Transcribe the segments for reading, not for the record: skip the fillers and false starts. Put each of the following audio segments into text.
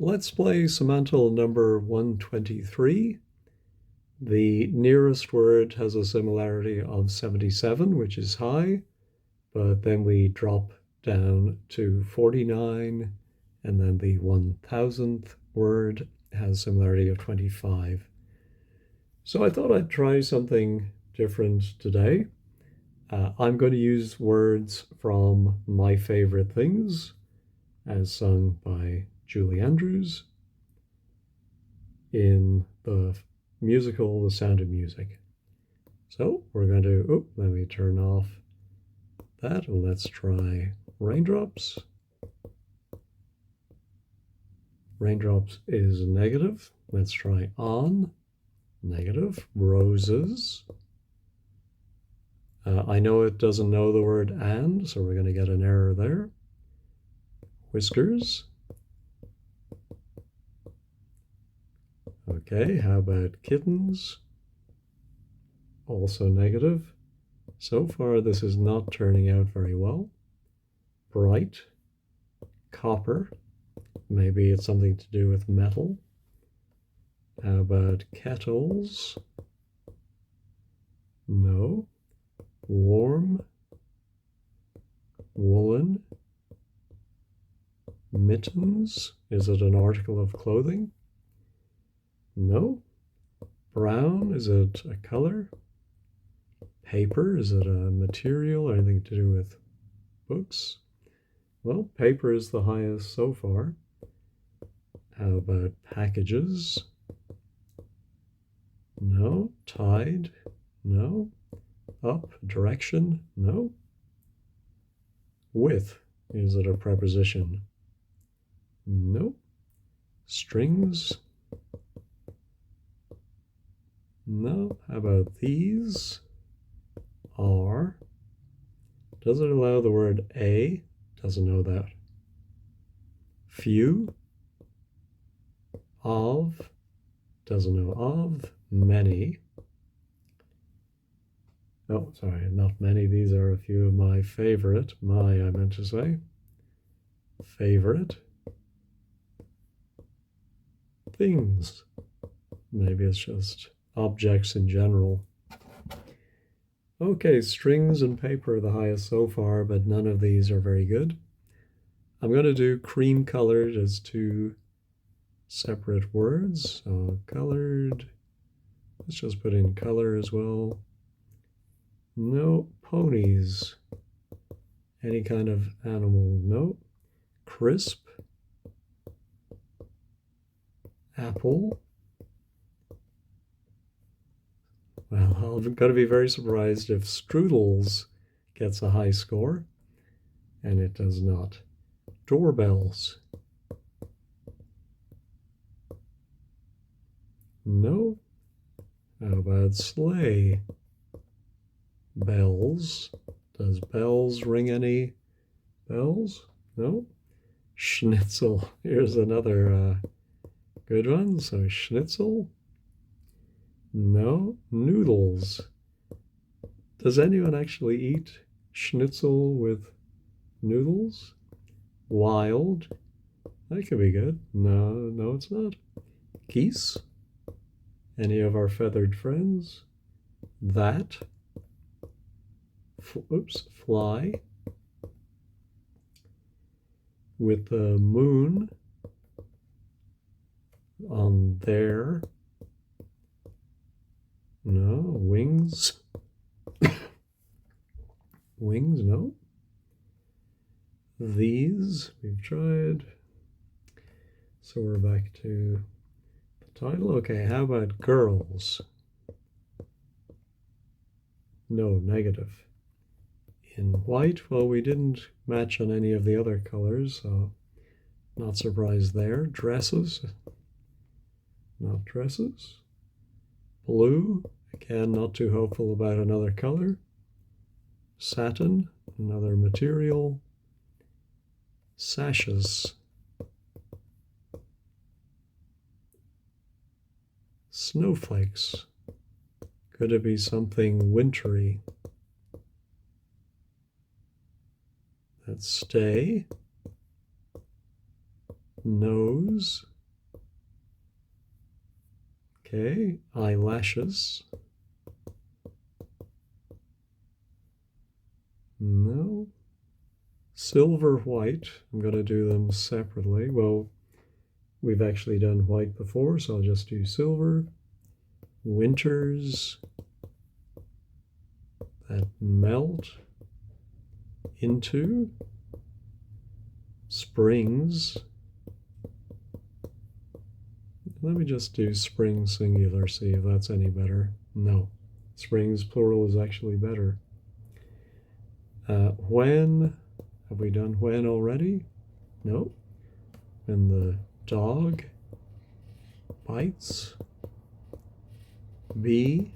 Let's play Semantle number 123. The nearest word has a similarity of 77, which is high, but then we drop down to 49, and then the 1000th word has similarity of 25. So I thought I'd try something different today. I'm going to use words from My Favorite Things, as sung by Julie Andrews in the musical The Sound of Music. So we're going to, let me turn off that and let's try raindrops. Raindrops is negative. Let's try on, negative. Roses. I know it doesn't know the word and, so we're going to get an error there. Whiskers. Okay, how about kittens? Also negative. So far, this is not turning out very well. Bright. Copper. Maybe it's something to do with metal. How about kettles? No. Warm. Woolen. Mittens. Is it an article of clothing? No. Brown. Is it a color? Paper. Is it a material or anything to do with books? Well, paper is the highest so far. How about packages? No. Tide? No. Up? Direction? No. With? Is it a preposition? No. Strings? No. How about these? Are? Does it allow the word a? Doesn't know that. Few? Of? Doesn't know of. Many? Oh, sorry, not many. These are a few of my favorite. I meant to say. Favorite. Things. Maybe it's just objects in general. Okay, strings and paper are the highest so far, but none of these are very good. I'm going to do cream colored as two separate words. So colored. Let's just put in color as well. No. Ponies. Any kind of animal? No. Crisp. Apple. Well, I'm going to be very surprised if strudels gets a high score, and it does not. Doorbells. No. How about sleigh? Bells. Does bells ring any bells? No. Schnitzel. Here's another good one. So schnitzel. No. Noodles. Does anyone actually eat schnitzel with noodles? Wild. That could be good. No, it's not. Geese. Any of our feathered friends? That. Fly. With the moon on there. No. Wings. Wings, no. These, we've tried. So we're back to the title. Okay, how about girls? No, negative. In white, well, we didn't match on any of the other colors, so not surprised there. Dresses, not dresses. Blue, again, not too hopeful about another color. Satin, another material. Sashes. Snowflakes. Could it be something wintry? Let's stay. Nose. Okay, eyelashes. No. Silver, white. I'm going to do them separately. Well, we've actually done white before, so I'll just do silver. Winters that melt into. Springs. Let me just do spring singular, see if that's any better. No, springs plural is actually better. When, have we done when already? No. When the dog bites. Bee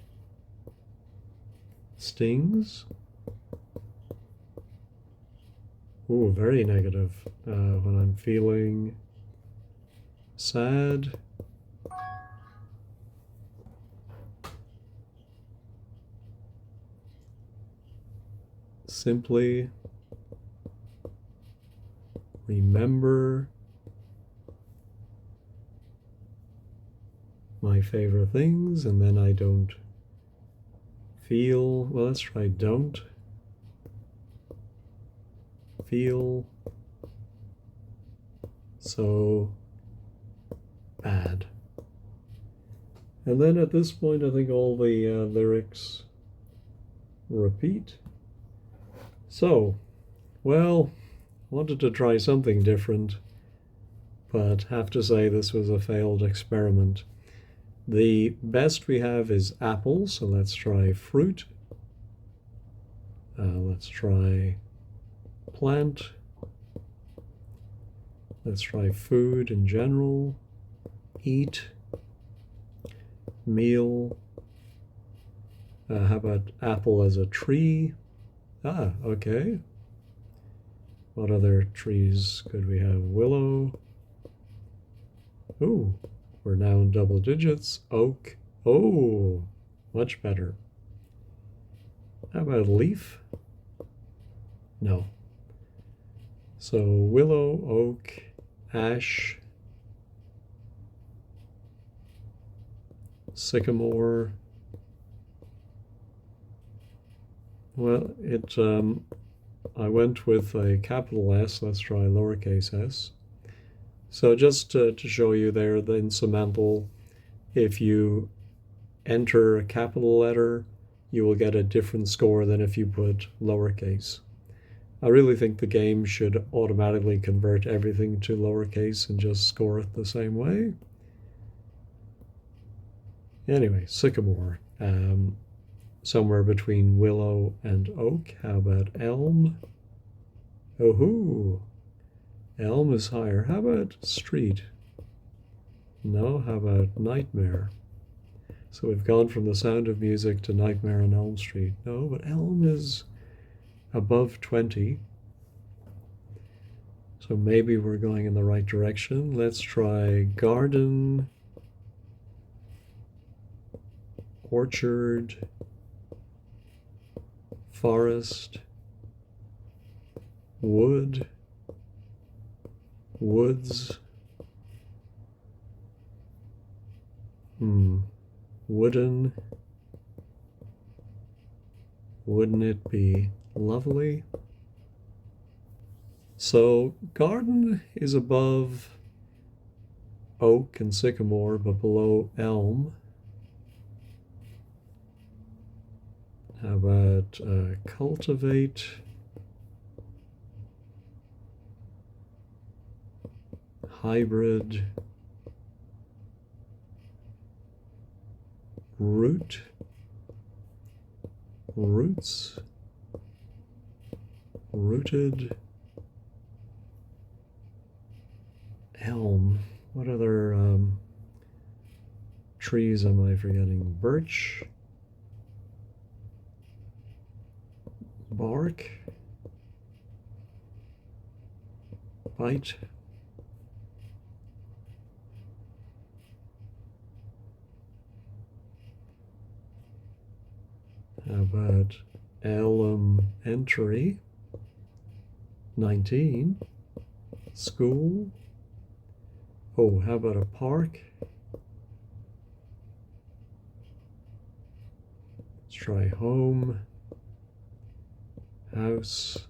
stings. Ooh, very negative. When I'm feeling sad. Simply remember my favorite things, and then I don't feel, well, let's try don't feel so bad. And then at this point, I think all the lyrics repeat. So, well, wanted to try something different, but have to say this was a failed experiment. The best we have is apple, so let's try fruit. Let's try plant. Let's try food in general. Eat. Meal. How about apple as a tree? Ah, okay. What other trees could we have? Willow. Ooh, we're now in double digits. Oak. Oh, much better. How about leaf? No. So willow, oak, ash, sycamore. Well, I went with a capital S. Let's try lowercase s. So just to show you there, in Semantle, if you enter a capital letter, you will get a different score than if you put lowercase. I really think the game should automatically convert everything to lowercase and just score it the same way. Anyway, sycamore. Somewhere between willow and oak. How about elm? Oh-hoo! Elm is higher. How about street? No, how about nightmare? So we've gone from the Sound of Music to Nightmare on Elm Street. No, but elm is above 20. So maybe we're going in the right direction. Let's try garden, orchard, forest, wood, woods, wooden. Wouldn't it be lovely? So garden is above oak and sycamore, but below elm. How about cultivate, hybrid, root, roots, rooted, elm. What other trees am I forgetting? Birch, bark, bite, how about elementary, 19, school. Oh, how about a park? try home, house,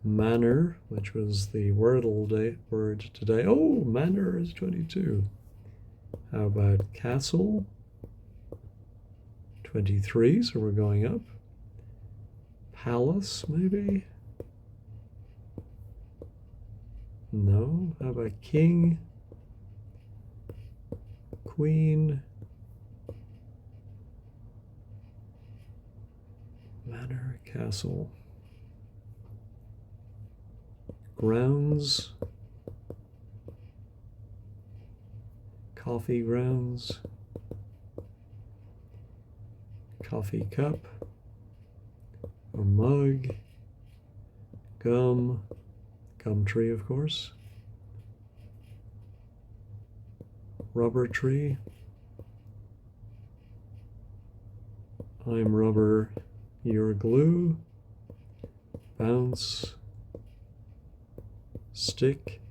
manor, which was the word today. Oh, manor is 22. How about castle? 23, so we're going up. Palace, maybe? No. How about king? Queen? Manor, castle. Grounds? Coffee grounds? Coffee cup? Or mug? Gum? Gum tree, of course. Rubber tree. I'm rubber, you're glue. Bounce. Stick.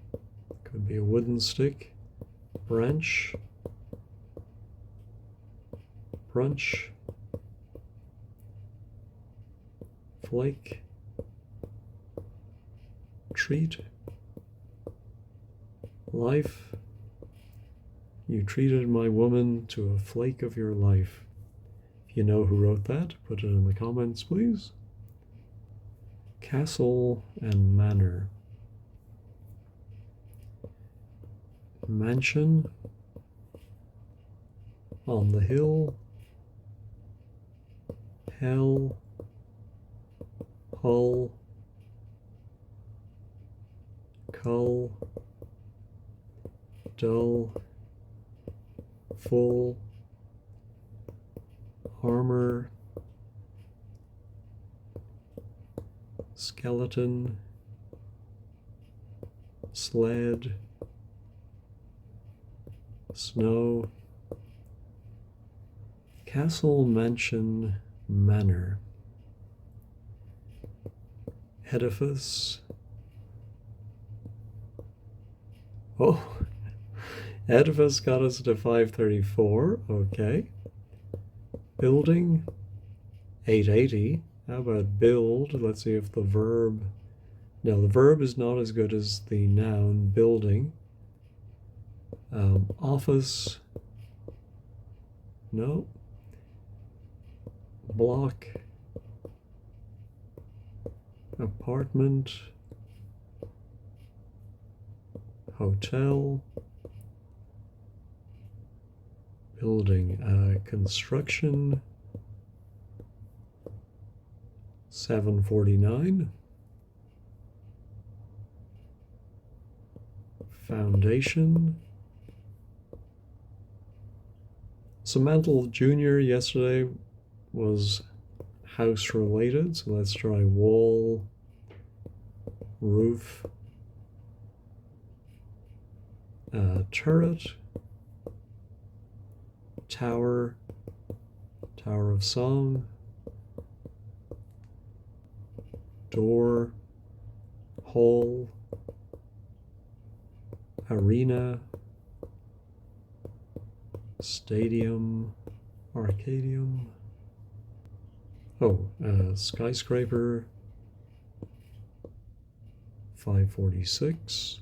Could be a wooden stick. Branch. Brunch. Flake. Treat. Life. You treated my woman to a flake of your life. If you know who wrote that, put it in the comments, please. Castle and manor. Mansion. On the hill. Hell. Hull. Cull. Dull. Full. Armor. Skeleton. Sled. Snow. Castle, mansion, manor. Edifice. Oh, edifice got us to 534. Okay. Building, 880. How about build? Let's see if the verb... No, the verb is not as good as the noun building. Office. No. Block. Apartment. Hotel. Building. Construction. 749. Foundation. Semantle Junior yesterday was house related, so let's try wall, roof, turret, tower, tower of song, door, hall, arena, stadium, arcadium. Oh, skyscraper, 546.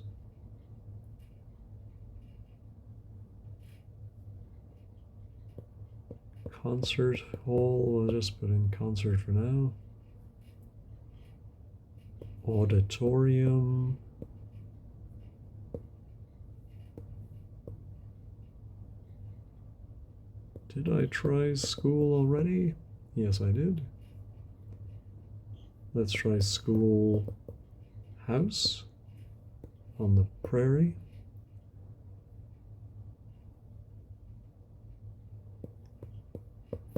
Concert hall, we'll just put in concert for now. Auditorium. Did I try school already? Yes, I did. Let's try school house on the prairie.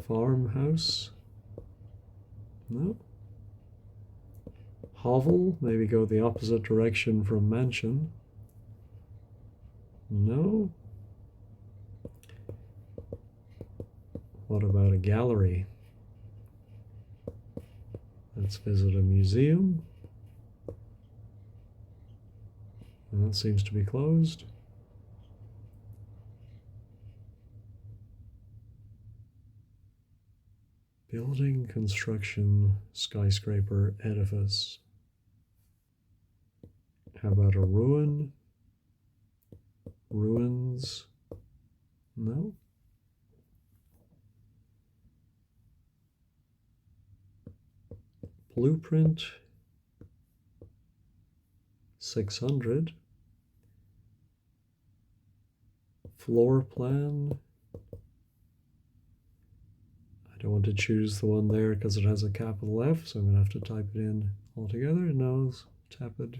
Farmhouse. No. Hovel, maybe go the opposite direction from mansion. No. What about a gallery? Let's visit a museum. That seems to be closed. Building, construction, skyscraper, edifice. How about a ruin? Ruins? No. Blueprint, 600. Floor plan. I don't want to choose the one there because it has a capital F, so I'm going to have to type it in altogether. No, tap it.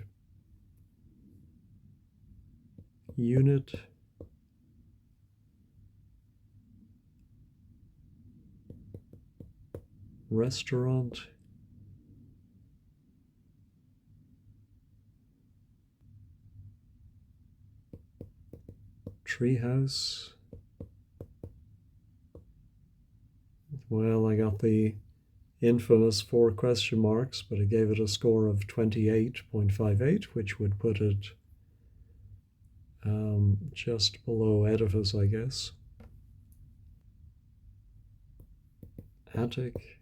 Unit. Restaurant. Treehouse. Well, I got the infamous 4 question marks, but it gave it a score of 28.58, which would put it just below edifice, I guess. Attic.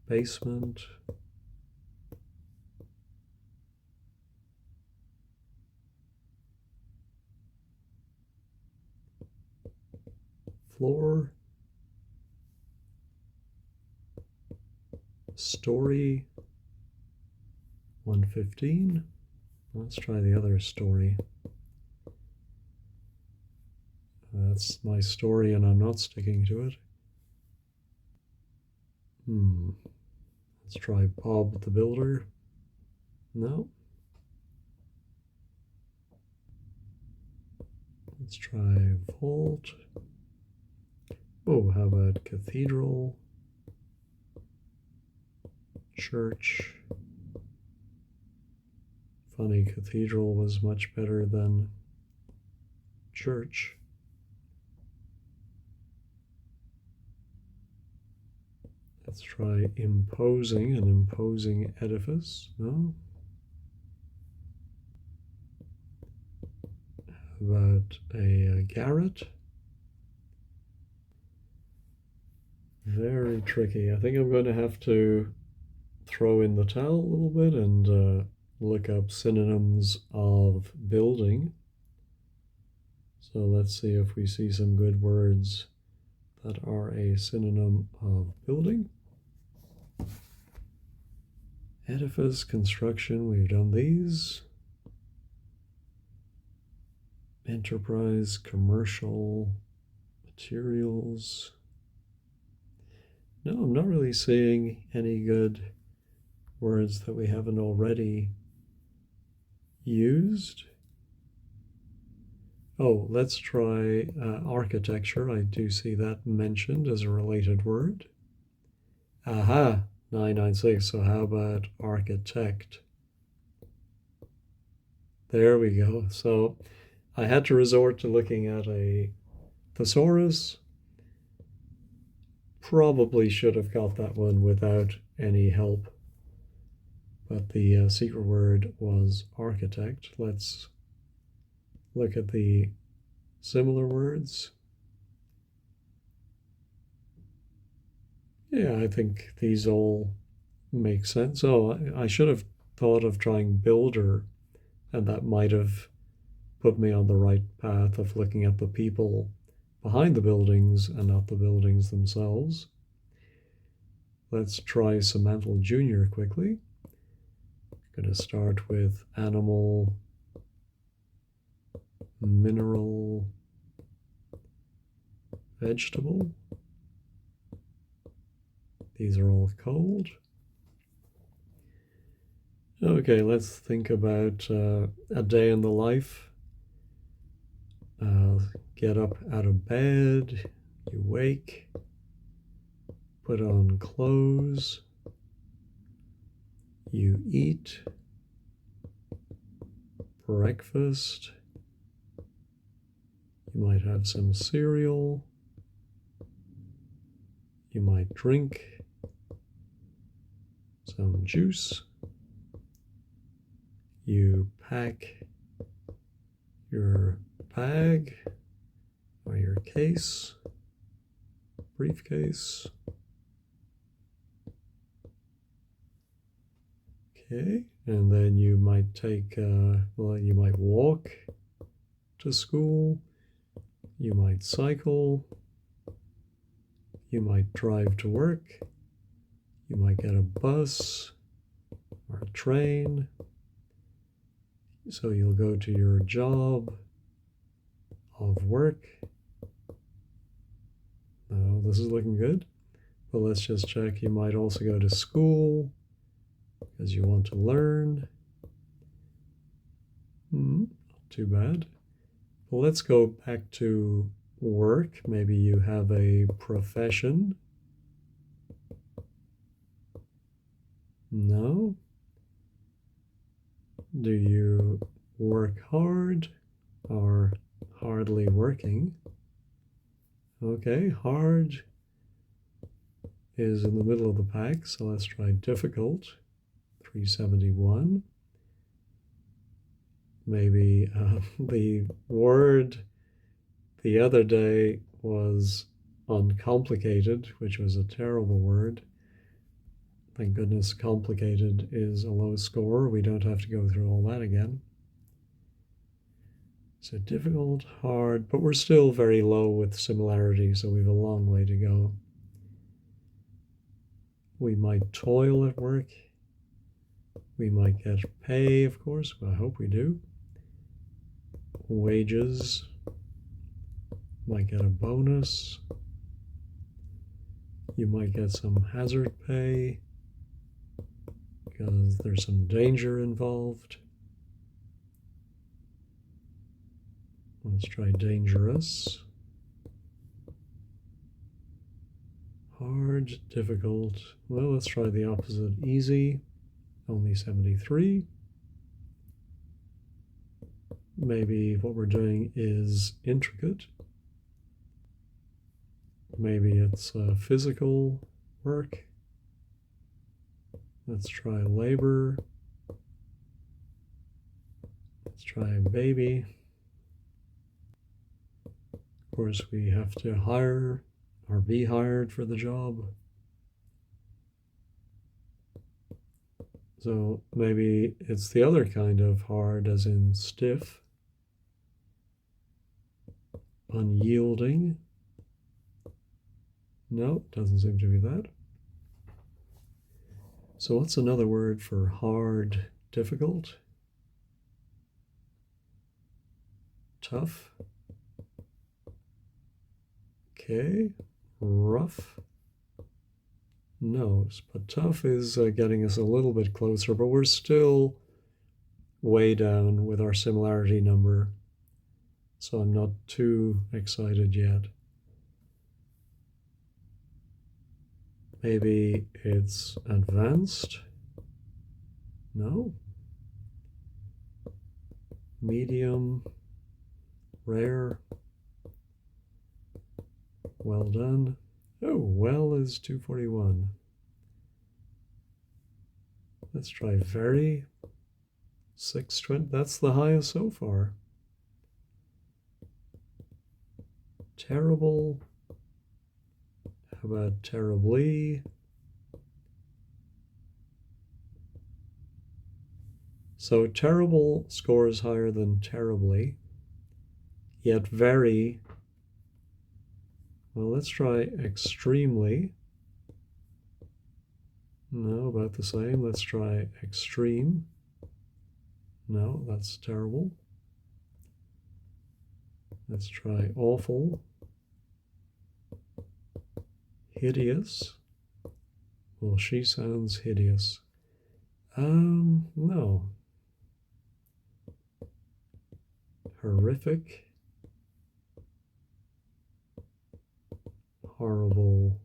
Basement. Floor. Story. 115. Let's try the other story. That's my story and I'm not sticking to it. Let's try Bob the Builder. No. Let's try Vault. Oh, how about Cathedral? Church. Funny, Cathedral was much better than church. Let's try imposing, an imposing edifice. No? How about a garret? Very tricky. I think I'm going to have to throw in the towel a little bit and look up synonyms of building. So let's see if we see some good words that are a synonym of building. Edifice, construction, we've done these. Enterprise, commercial, materials. No, I'm not really seeing any good words that we haven't already used. Oh, let's try architecture. I do see that mentioned as a related word. Aha, 996. So how about architect? There we go. So I had to resort to looking at a thesaurus. Probably should have got that one without any help. But the secret word was architect. Let's look at the similar words. Yeah, I think these all make sense. Oh, I should have thought of trying builder, and that might have put me on the right path of looking at the people behind the buildings and not the buildings themselves. Let's try Semantle Junior quickly. I'm going to start with animal, mineral, vegetable. These are all cold. Okay, let's think about a day in the life. Get up out of bed, you wake, put on clothes, you eat, breakfast, you might have some cereal, you might drink some juice, you pack your bag or your case, briefcase. Okay, and then you might you might walk to school, you might cycle, you might drive to work, you might get a bus or a train. So you'll go to your job of work. Oh, this is looking good. But let's just check. You might also go to school because you want to learn. Not too bad. Well, let's go back to work. Maybe you have a profession. No. Do you work hard or hardly working? Okay, hard is in the middle of the pack, so let's try difficult. 371. Maybe the word the other day was uncomplicated, which was a terrible word. Thank goodness complicated is a low score. We don't have to go through all that again. So difficult, hard, but we're still very low with similarity, so we have a long way to go. We might toil at work. We might get pay, of course. I hope we do. Wages. Might get a bonus. You might get some hazard pay because there's some danger involved. Let's try dangerous. Hard, difficult. Well, let's try the opposite. Easy, only 73. Maybe what we're doing is intricate. Maybe it's physical work. Let's try labor. Let's try baby. Of course, we have to hire or be hired for the job. So maybe it's the other kind of hard, as in stiff, unyielding. No, doesn't seem to be that. So what's another word for hard, difficult? Tough. Okay, rough. No, but tough is getting us a little bit closer, but we're still way down with our similarity number. So I'm not too excited yet. Maybe it's advanced. No. Medium, rare. Well done. Oh, well is 241. Let's try very. 620. That's the highest so far. Terrible. How about terribly? So terrible scores higher than terribly, yet very. Well, let's try extremely. No, about the same. Let's try extreme. No, that's terrible. Let's try awful. Hideous. Well, she sounds hideous. No. Horrific. Horrible.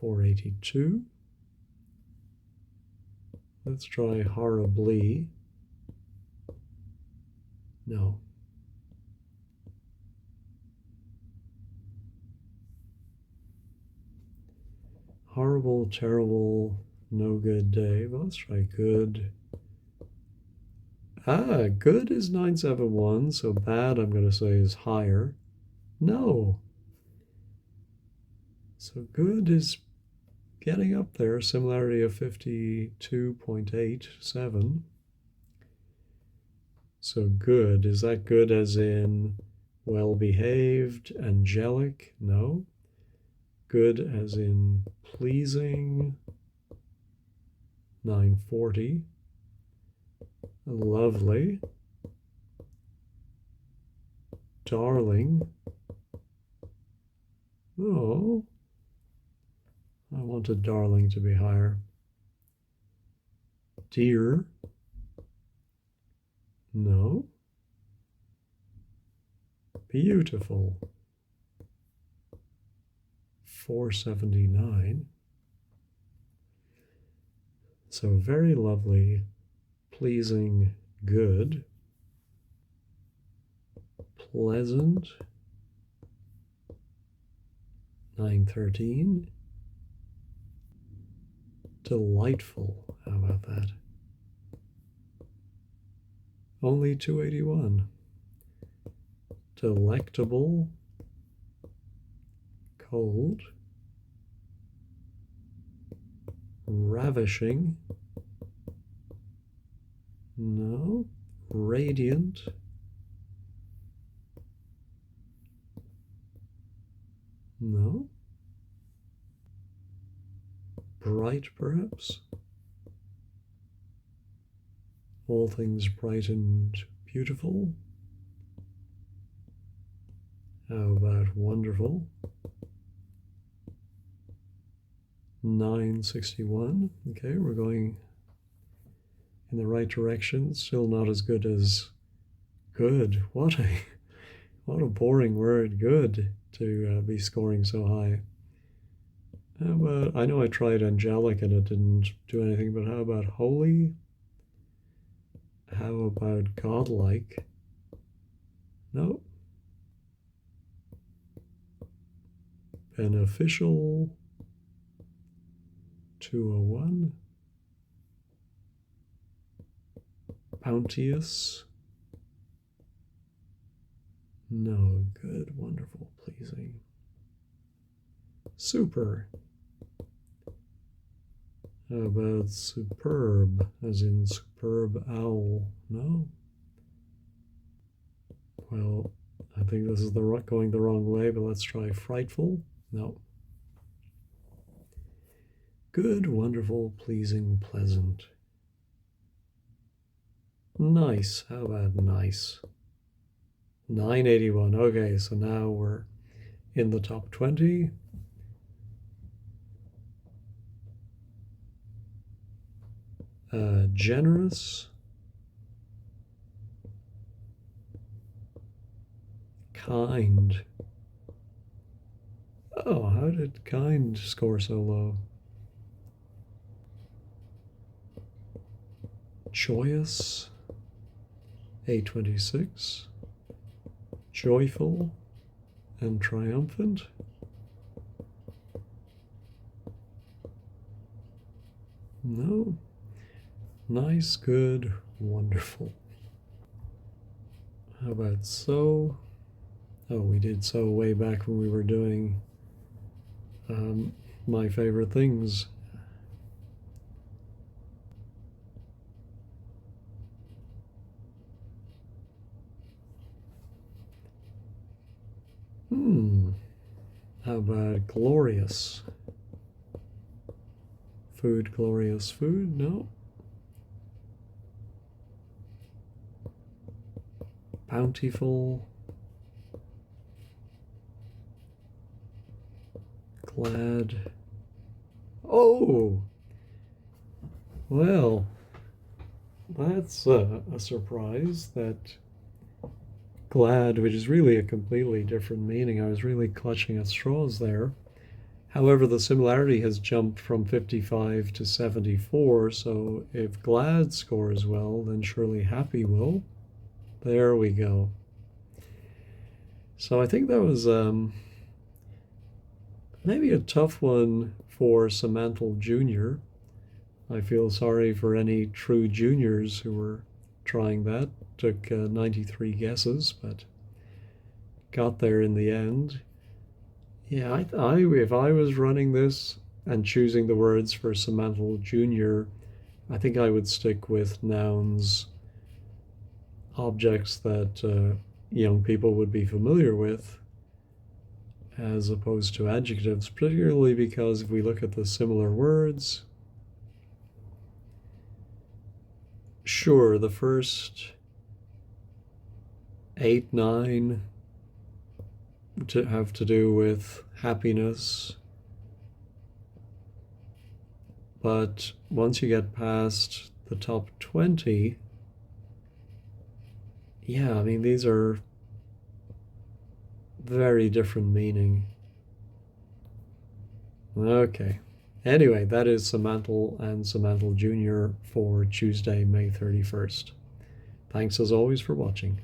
482. Let's try horribly. No. Horrible, terrible, no good day. Well, let's try good. Good is 971, so bad I'm going to say is higher. No. So good is getting up there, similarity of 52.87. So good, is that good as in well-behaved, angelic? No. Good as in pleasing, 940. Lovely. Darling. Oh, I wanted darling to be higher. Dear. No. Beautiful. 479. So very lovely, pleasing, good, pleasant, 913, delightful. How about that? Only 281. Delectable, cold, ravishing, no, radiant, no, bright perhaps, all things bright and beautiful. How about wonderful? 961. Okay, we're going in the right direction. Still not as good as good. What a boring word, good, to be scoring so high. How about, I know I tried angelic and it didn't do anything, but how about holy? How about godlike? No. Beneficial, 201. Bounteous, no, good, wonderful, pleasing. Super. How about superb, as in superb owl? No? Well, I think this is going the wrong way, but let's try frightful. No. Good, wonderful, pleasing, pleasant. Nice. How about nice? 981. Okay, so now we're in the top 20. Generous. Kind. Oh, how did kind score so low? Joyous. 826. Joyful and triumphant. No. Nice, good, wonderful. How about so? Oh, we did so way back when we were doing my favorite things. How about glorious? Food, glorious food? No. Bountiful. Glad. Oh! Well, that's a surprise that glad, which is really a completely different meaning. I was really clutching at straws there. However, the similarity has jumped from 55 to 74, so if glad scores well, then surely happy will. There we go. So I think that was maybe a tough one for Semantle Junior. I feel sorry for any true juniors who were trying that. Took 93 guesses, but got there in the end. Yeah, if I was running this and choosing the words for Semantle Junior, I think I would stick with nouns, objects that young people would be familiar with, as opposed to adjectives, particularly because if we look at the similar words, sure, the first 8, 9 to have to do with happiness, but once you get past the top 20, yeah, I mean, these are very different meaning. Okay. Anyway, that is Semantle and Semantle Junior for Tuesday, May 31st. Thanks as always for watching.